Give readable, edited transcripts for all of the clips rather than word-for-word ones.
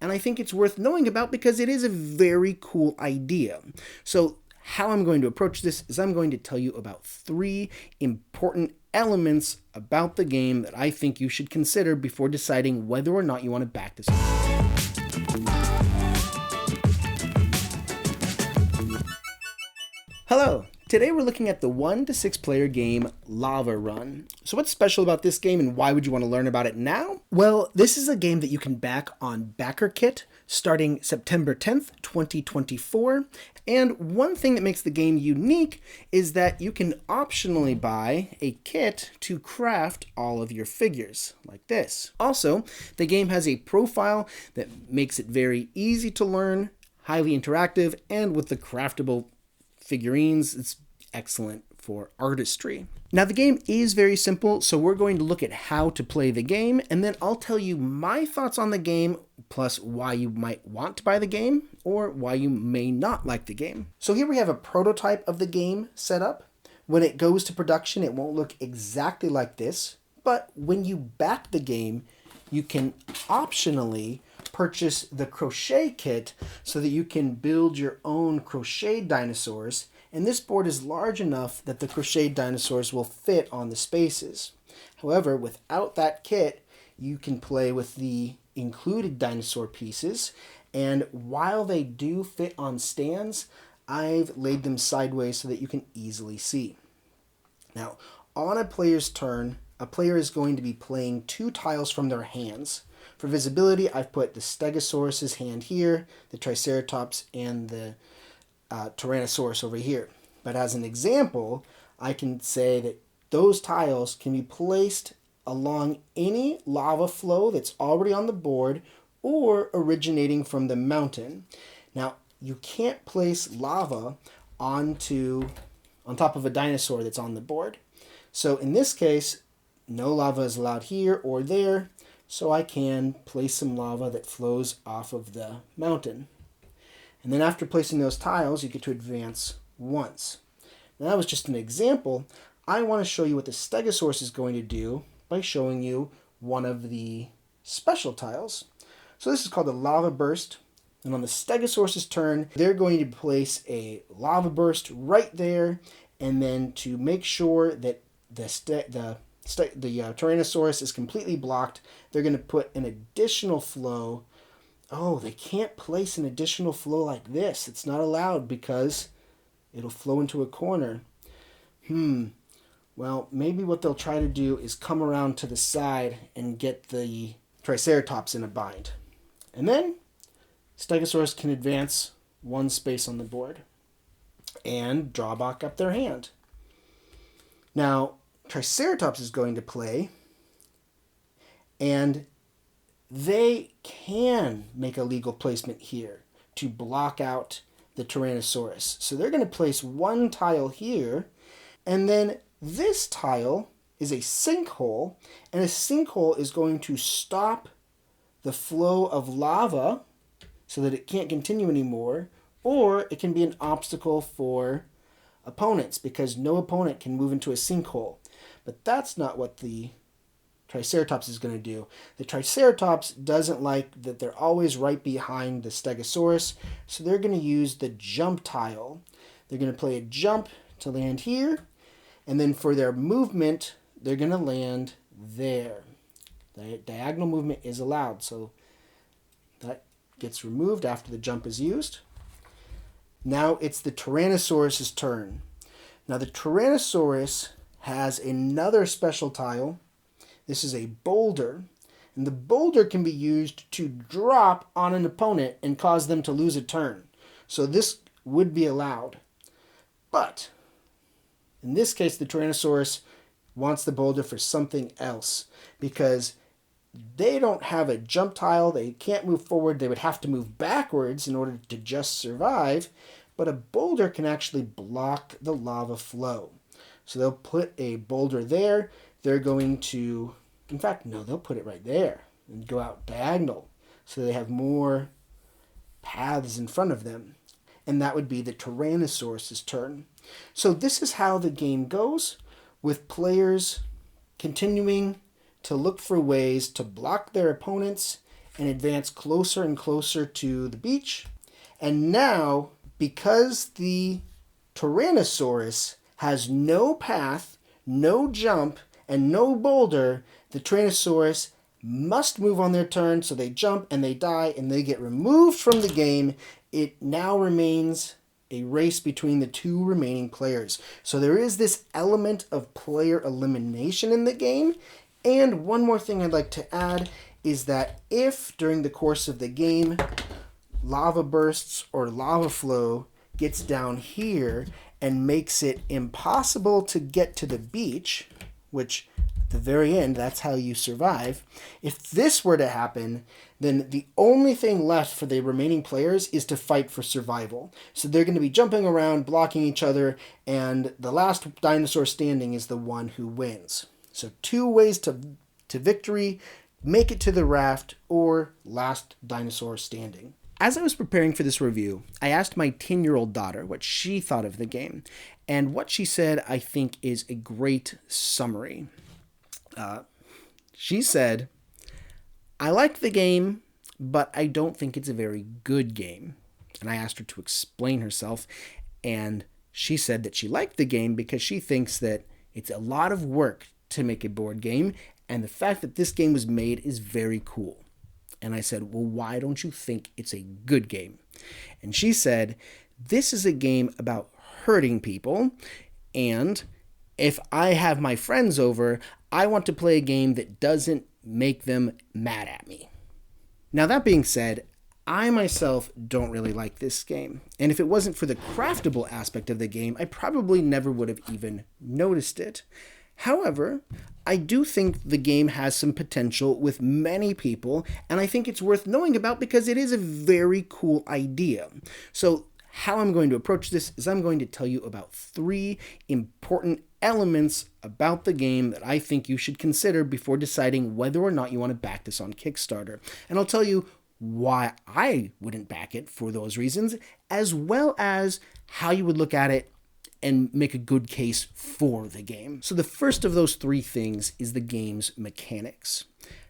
and I think it's worth knowing about because it is a very cool idea. So how I'm going to approach this is I'm going to tell you about 3 important elements about the game that I think you should consider before deciding whether or not you want to back this. Hello! Today we're looking at the 1 to 6 player game Lava Run. So what's special about this game and why would you want to learn about it now? Well, this is a game that you can back on BackerKit starting September 10th, 2024. And one thing that makes the game unique is that you can optionally buy a kit to craft all of your figures, like this. Also, the game has a profile that makes it very easy to learn, highly interactive, and with the craftable figurines, it's excellent for artistry. Now the game is very simple, so we're going to look at how to play the game, and then I'll tell you my thoughts on the game, plus why you might want to buy the game, or why you may not like the game. So here we have a prototype of the game set up. When it goes to production, it won't look exactly like this, but when you back the game, you can optionally purchase the crochet kit so that you can build your own crochet dinosaurs, and this board is large enough that the crochet dinosaurs will fit on the spaces. However, without that kit, you can play with the included dinosaur pieces, and while they do fit on stands, I've laid them sideways so that you can easily see. Now, on a player's turn, a player is going to be playing 2 tiles from their hands. For visibility, I've put the Stegosaurus's hand here, the Triceratops, and the Tyrannosaurus over here. But as an example, I can say that those tiles can be placed along any lava flow that's already on the board or originating from the mountain. Now, you can't place lava on top of a dinosaur that's on the board. So in this case, no lava is allowed here or there, so I can place some lava that flows off of the mountain. And then after placing those tiles, you get to advance once. Now that was just an example. I want to show you what the Stegosaurus is going to do by showing you one of the special tiles. So this is called a lava burst. And on the Stegosaurus's turn, they're going to place a lava burst right there. And then to make sure that the Tyrannosaurus is completely blocked, they're going to put an additional flow. Oh, they can't place an additional flow like this. It's not allowed because it'll flow into a corner. Well, maybe what they'll try to do is come around to the side and get the Triceratops in a bind. And then Stegosaurus can advance 1 space on the board and draw back up their hand. Now, Triceratops is going to play, and they can make a legal placement here to block out the Tyrannosaurus. So they're going to place 1 tile here, and then this tile is a sinkhole, and a sinkhole is going to stop the flow of lava so that it can't continue anymore, or it can be an obstacle for opponents because no opponent can move into a sinkhole. But that's not what the Triceratops is going to do. The Triceratops doesn't like that they're always right behind the Stegosaurus, so they're going to use the jump tile. They're going to play a jump to land here, and then for their movement, they're going to land there. The diagonal movement is allowed, so that gets removed after the jump is used. Now it's the Tyrannosaurus's turn. Now the Tyrannosaurus has another special tile. This is a boulder, and the boulder can be used to drop on an opponent and cause them to lose a turn. So this would be allowed. But in this case, the Tyrannosaurus wants the boulder for something else because they don't have a jump tile. They can't move forward. They would have to move backwards in order to just survive. But a boulder can actually block the lava flow. So they'll put a boulder there. They're going to, in fact, no, they'll put it right there and go out diagonal. So they have more paths in front of them. And that would be the Tyrannosaurus's turn. So this is how the game goes, with players continuing to look for ways to block their opponents and advance closer and closer to the beach. And now, because the Tyrannosaurus has no path, no jump, and no boulder, the Tyrannosaurus must move on their turn, so they jump and they die and they get removed from the game. It now remains a race between the two remaining players. So there is this element of player elimination in the game. And one more thing I'd like to add is that if during the course of the game lava bursts or lava flow gets down here and makes it impossible to get to the beach, which at the very end, that's how you survive. If this were to happen, then the only thing left for the remaining players is to fight for survival. So they're going to be jumping around, blocking each other, and the last dinosaur standing is the one who wins. So 2 ways to victory: make it to the raft or last dinosaur standing. As I was preparing for this review, I asked my 10-year-old daughter what she thought of the game, and what she said I think is a great summary. She said, "I like the game, but I don't think it's a very good game." And I asked her to explain herself, and she said that she liked the game because she thinks that it's a lot of work to make a board game, and the fact that this game was made is very cool. And I said, "Well, why don't you think it's a good game?" And she said, "This is a game about hurting people, and if I have my friends over, I want to play a game that doesn't make them mad at me." Now, that being said, I myself don't really like this game. And if it wasn't for the craftable aspect of the game, I probably never would have even noticed it. However, I do think the game has some potential with many people, and I think it's worth knowing about because it is a very cool idea. So how I'm going to approach this is I'm going to tell you about 3 important elements about the game that I think you should consider before deciding whether or not you want to back this on Kickstarter. And I'll tell you why I wouldn't back it for those reasons, as well as how you would look at it and make a good case for the game. So the first of those 3 things is the game's mechanics.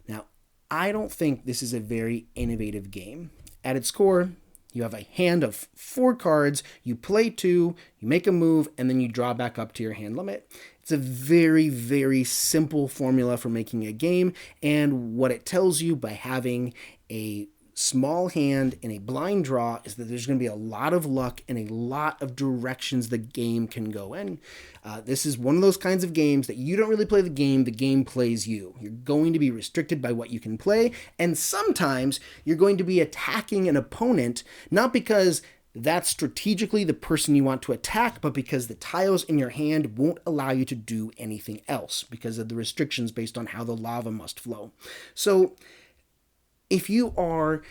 Now, I don't think this is a very innovative game. At its core, you have a hand of 4 cards, you play 2, you make a move, and then you draw back up to your hand limit. It's a very, very simple formula for making a game, and what it tells you by having a small hand and a blind draw is that there's going to be a lot of luck and a lot of directions the game can go in. This is one of those kinds of games that you don't really play the game plays you. You're going to be restricted by what you can play, and sometimes you're going to be attacking an opponent, not because that's strategically the person you want to attack, but because the tiles in your hand won't allow you to do anything else because of the restrictions based on how the lava must flow. So if you are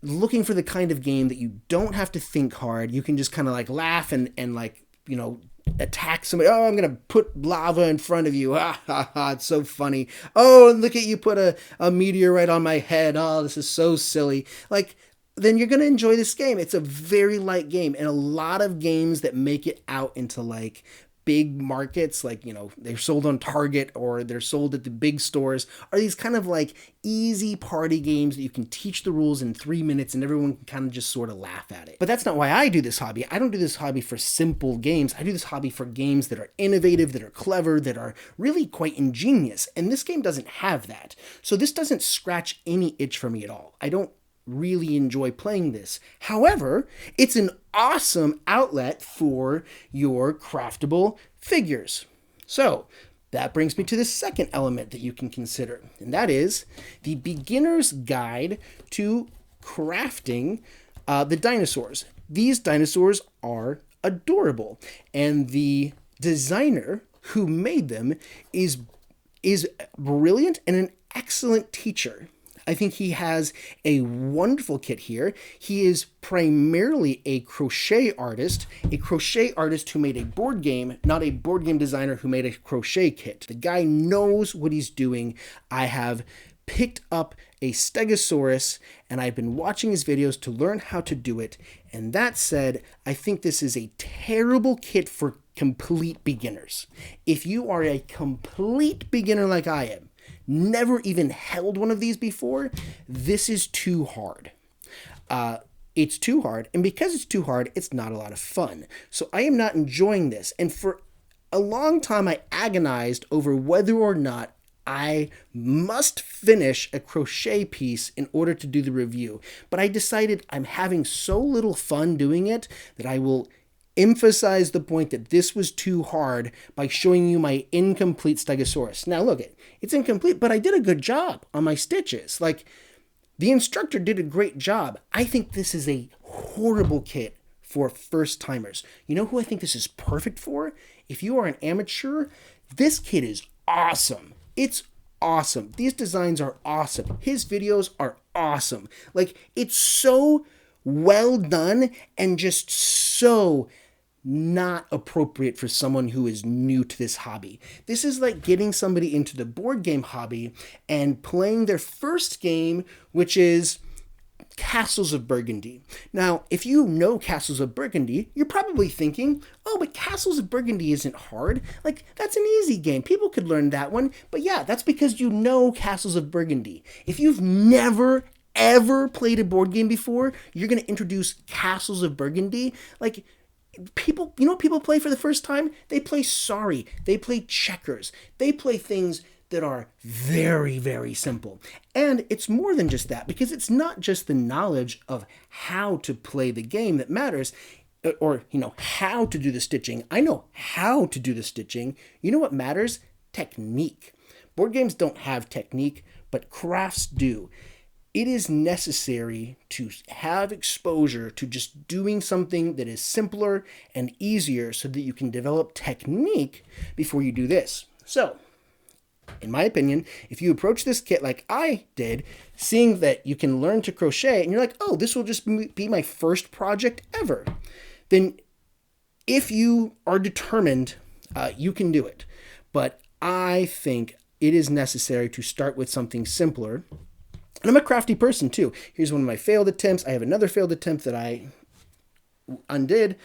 looking for the kind of game that you don't have to think hard, you can just kind of like laugh and like, you know, attack somebody. "Oh, I'm going to put lava in front of you. Ha ha ha, it's so funny. Oh, look at you put a meteorite on my head. Oh, this is so silly." Like, then you're going to enjoy this game. It's a very light game, and a lot of games that make it out into like big markets, like, you know, they're sold on Target or they're sold at the big stores, are these kind of like easy party games that you can teach the rules in 3 minutes and everyone can kind of just sort of laugh at it. But that's not why I do this hobby. I don't do this hobby for simple games. I do this hobby for games that are innovative, that are clever, that are really quite ingenious. And this game doesn't have that. So this doesn't scratch any itch for me at all. I don't really enjoy playing this. However, it's an awesome outlet for your craftable figures. So that brings me to the second element that you can consider, and that is the beginner's guide to crafting the dinosaurs. These dinosaurs are adorable, and the designer who made them is brilliant and an excellent teacher. I think he has a wonderful kit here. He is primarily a crochet artist who made a board game, not a board game designer who made a crochet kit. The guy knows what he's doing. I have picked up a Stegosaurus, and I've been watching his videos to learn how to do it. And that said, I think this is a terrible kit for complete beginners. If you are a complete beginner like I am, never even held one of these before, this is too hard. It's too hard, and because it's too hard, it's not a lot of fun. So I am not enjoying this, and for a long time I agonized over whether or not I must finish a crochet piece in order to do the review. But I decided I'm having so little fun doing it that I will emphasize the point that this was too hard by showing you my incomplete Stegosaurus. Now look, it's incomplete, but I did a good job on my stitches. Like, the instructor did a great job. I think this is a horrible kit for first timers. You know who I think this is perfect for? If you are an amateur, this kit is awesome. It's awesome. These designs are awesome. His videos are awesome. Like, it's so well done and just so not appropriate for someone who is new to this hobby. This is like getting somebody into the board game hobby and playing their first game, which is Castles of Burgundy. Now, if you know Castles of Burgundy, you're probably thinking, oh, but Castles of Burgundy isn't hard. Like, that's an easy game. People could learn that one. But yeah, that's because you know Castles of Burgundy. If you've never ever played a board game before, you're going to introduce Castles of Burgundy. Like, people, you know what people play for the first time? They play Sorry. They play checkers. They play things that are very, very simple. And it's more than just that, because it's not just the knowledge of how to play the game that matters, or, you know, how to do the stitching. I know how to do the stitching. You know what matters? Technique. Board games don't have technique, but crafts do. It is necessary to have exposure to just doing something that is simpler and easier so that you can develop technique before you do this. So, in my opinion, if you approach this kit like I did, seeing that you can learn to crochet, and you're like, oh, this will just be my first project ever, then if you are determined, you can do it. But I think it is necessary to start with something simpler. And I'm a crafty person too. Here's one of my failed attempts. I have another failed attempt that I undid.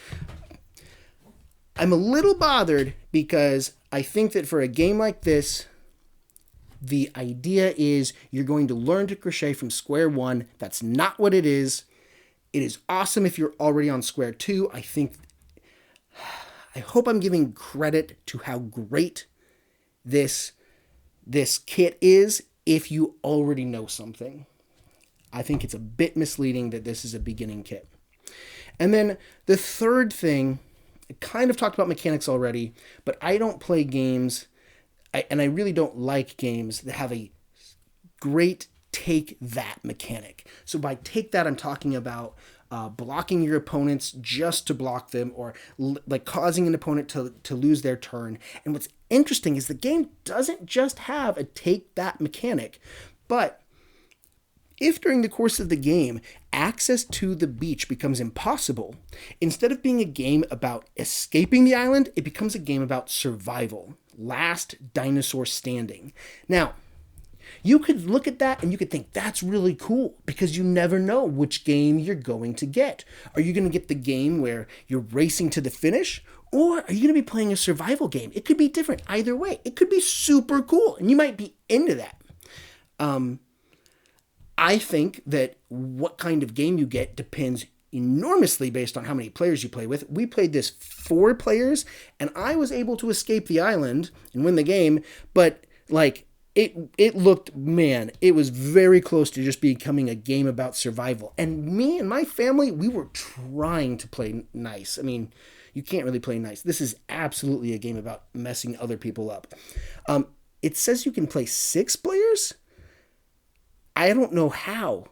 I'm a little bothered because I think that for a game like this, the idea is you're going to learn to crochet from square one. That's not what it is. It is awesome if you're already on square two. I hope I'm giving credit to how great this kit is if you already know something. I think it's a bit misleading that this is a beginning kit. And then the third thing, I kind of talked about mechanics already, but I don't play games, and I really don't like games that have a great take that mechanic. So by take that, I'm talking about blocking your opponents just to block them, or like causing an opponent to lose their turn. And what's interesting is the game doesn't just have a take that mechanic, but if during the course of the game access to the beach becomes impossible, instead of being a game about escaping the island, it becomes a game about survival. Last dinosaur standing. Now, you could look at that and you could think that's really cool, because you never know which game you're going to get. Are you going to get the game where you're racing to the finish, or are you going to be playing a survival game? It could be different either way. It could be super cool, and you might be into that. I think that what kind of game you get depends enormously based on how many players you play with. We played this 4 players, and I was able to escape the island and win the game, but like it looked, man, it was very close to just becoming a game about survival. And me and my family, we were trying to play nice. I mean, you can't really play nice. This is absolutely a game about messing other people up. It says you can play 6 players. I don't know how.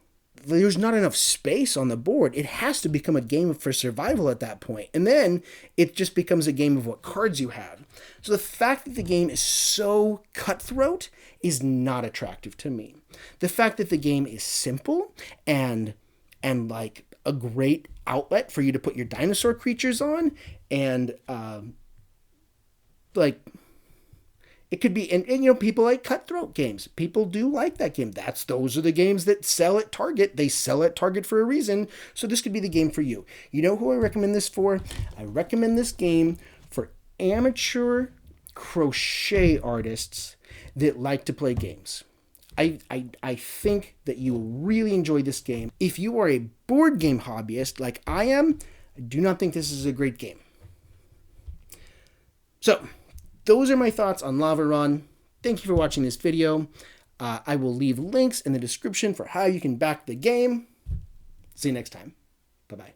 There's not enough space on the board. It has to become a game for survival at that point. And then it just becomes a game of what cards you have. So the fact that the game is so cutthroat is not attractive to me. The fact that the game is simple and like a great outlet for you to put your dinosaur creatures on, and like it could be, and you know, people like cutthroat games. People do like that game. Those are the games that sell at Target. They sell at Target for a reason. So this could be the game for you. You know who I recommend this for? I recommend this game for amateur crochet artists that like to play games. I think that you will really enjoy this game. If you are a board game hobbyist like I am, I do not think this is a great game. So, those are my thoughts on Lava Run. Thank you for watching this video. I will leave links in the description for how you can back the game. See you next time. Bye-bye.